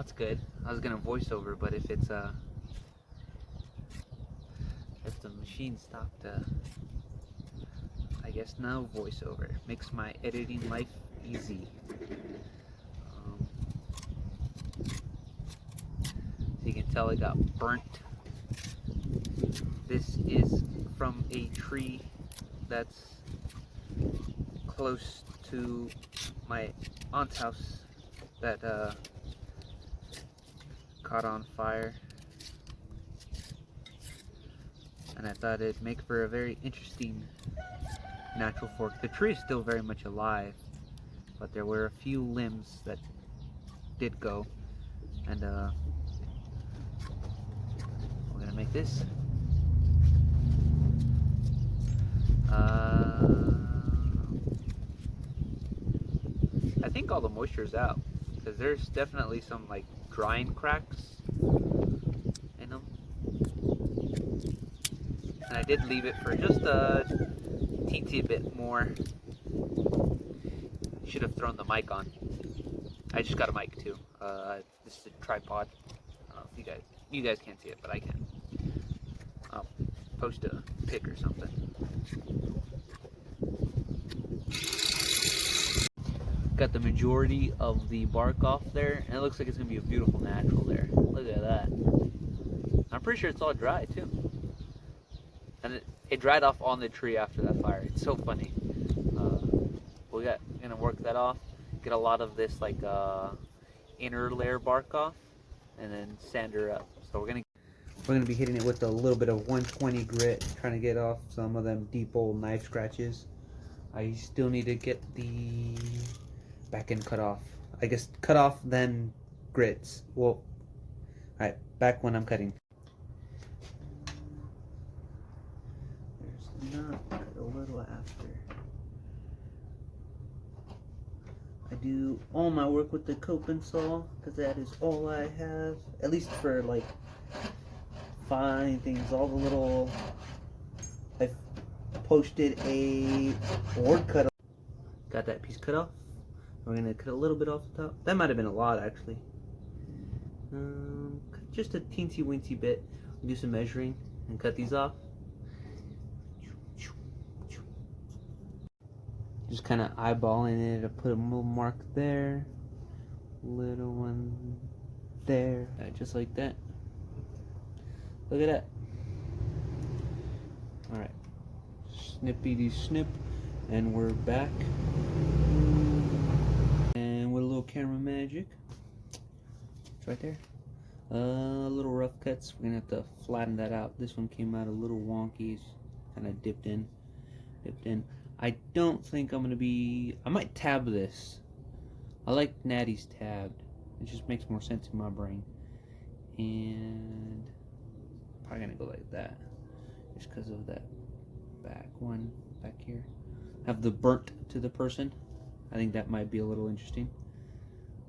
that's good. I was gonna voice over, but if it's if the machine stopped, I guess no voiceover. Makes my editing life easy. So you can tell it got burnt. This is from a tree that's close to my aunt's house that caught on fire, and I thought it'd make for a very interesting natural fork. The tree is still very much alive, but there were a few limbs that did go, and we're gonna make this. I think all the moisture is out, because there's definitely some like drying cracks in them, and I did leave it for just a teensy bit more. Should have thrown the mic on. I just got a mic too. This is a tripod. I don't know if you guys can't see it, but I can. I'll post a pic or something. Got the majority of the bark off there, and it looks like it's gonna be a beautiful natural there. Look at that. I'm pretty sure it's all dry too, and it dried off on the tree after that fire. It's so funny. We're gonna work that off, get a lot of this like inner layer bark off, and then sand her up. So we're gonna be hitting it with a little bit of 120 grit, trying to get off some of them deep old knife scratches. I still need to get the back end cut off. I guess cut off then grits. Well, alright, back when I'm cutting. There's the knot a little after. I do all my work with the coping saw because that is all I have, at least for like fine things. All the little, I posted a board cut. Got that piece cut off. We're gonna cut a little bit off the top. That might have been a lot actually. Just a teensy weensy bit. We'll do some measuring and cut these off. Just kind of eyeballing it. I put a little mark there, little one there, just like that. Look at that. All right, snippity snip, and we're back. And with a little camera magic, it's right there. Little rough cuts. We're gonna have to flatten that out. This one came out a little wonky, kind of dipped in. I don't think I'm gonna be. I might tab this. I like Natty's tabbed. It just makes more sense in my brain. And probably gonna go like that, just because of that back one back here. Have the burnt to the person. I think that might be a little interesting.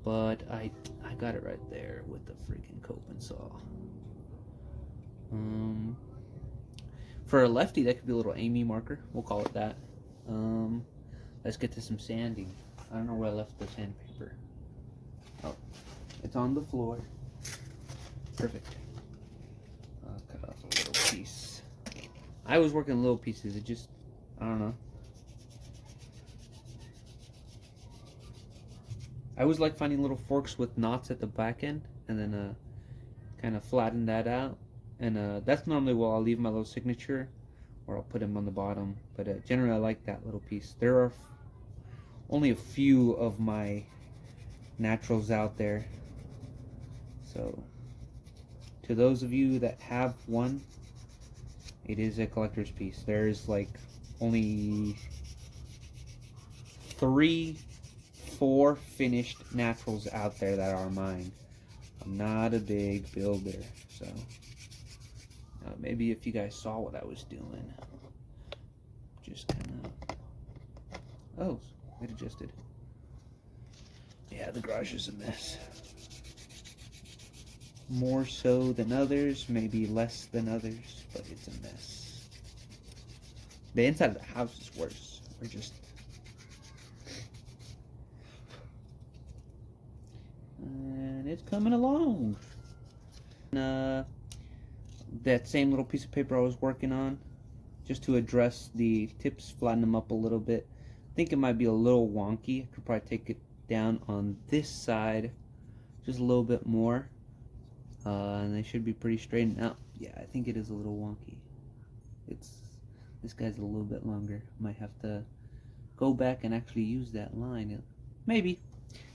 But I got it right there with the freaking coping saw. For a lefty, that could be a little Amy marker. We'll call it that. Let's get to some sanding. I don't know where I left the sandpaper. Oh, it's on the floor. Perfect. I'll cut off a little piece. I was working little pieces. It just, I don't know. I always like finding little forks with knots at the back end, and then kind of flatten that out. And that's normally where I'll leave my little signature, or I'll put them on the bottom. But generally I like that little piece. There are only a few of my naturals out there. So to those of you that have one, it is a collector's piece. There's like only 3-4 finished naturals out there that are mine. I'm not a big builder, so maybe if you guys saw what I was doing, just kind of, oh, it adjusted. Yeah, the garage is a mess. More so than others, maybe less than others, but it's a mess. The inside of the house is worse. We're just, And it's coming along. That same little piece of paper I was working on, just to address the tips, flatten them up a little bit. I think it might be a little wonky. I could probably take it down on this side just a little bit more, and they should be pretty straightened out. Yeah, I think it is a little wonky. This guy's a little bit longer. Might have to go back and actually use that line. Maybe,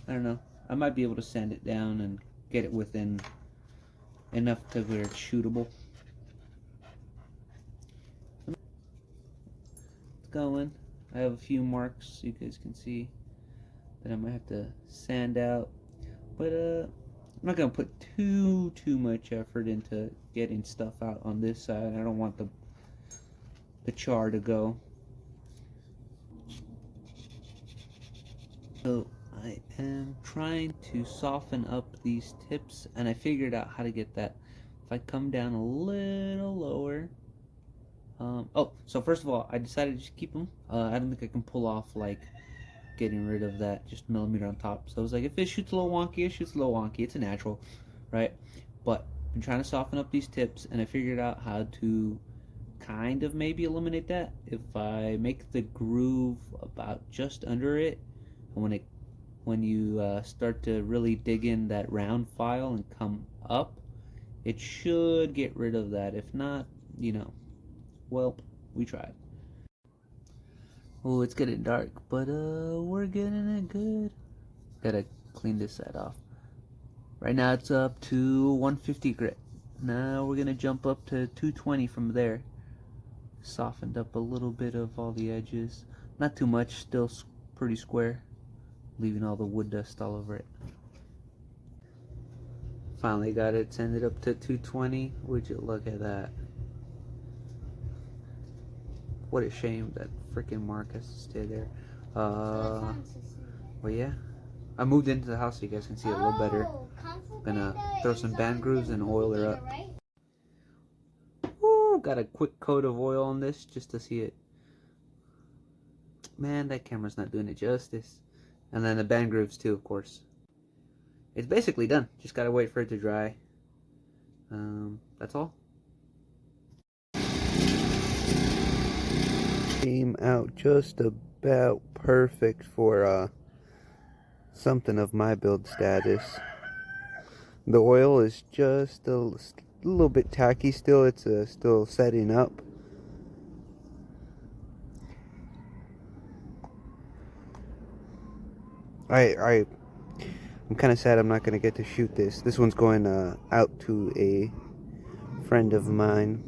I don't know. I might be able to sand it down and get it within enough to where it's shootable. It's going. I have a few marks you guys can see that I might have to sand out, but I'm not gonna put too much effort into getting stuff out on this side. I don't want the char to go. So I am trying to soften up these tips, and I figured out how to get that. If I come down a little lower, oh, so first of all, I decided to just keep them. I don't think I can pull off like getting rid of that just millimeter on top. So I was like, if it shoots a little wonky, it shoots a little wonky. It's a natural, right? But I've been trying to soften up these tips, and I figured out how to kind of maybe eliminate that. If I make the groove about just under it, and when you start to really dig in that round file and come up, it should get rid of that. If not, you know, well, we tried. Oh, it's getting dark, but we're getting it good. Gotta clean this side off. Right now it's up to 150 grit. Now we're gonna jump up to 220 from there. Softened up a little bit of all the edges. Not too much, still pretty square. Leaving all the wood dust all over it. Finally got it sanded up to 220. Would you look at that? What a shame that freaking mark has to stay there. Well, yeah. I moved into the house so you guys can see it a little better. Gonna throw some band grooves and oil her up. Woo! Got a quick coat of oil on this just to see it. Man, that camera's not doing it justice. And then the band grooves too, of course. It's basically done. Just gotta wait for it to dry. That's all. Came out just about perfect for something of my build status. The oil is just a little bit tacky still. It's still setting up. I'm kind of sad I'm not going to get to shoot this. This one's going out to a friend of mine.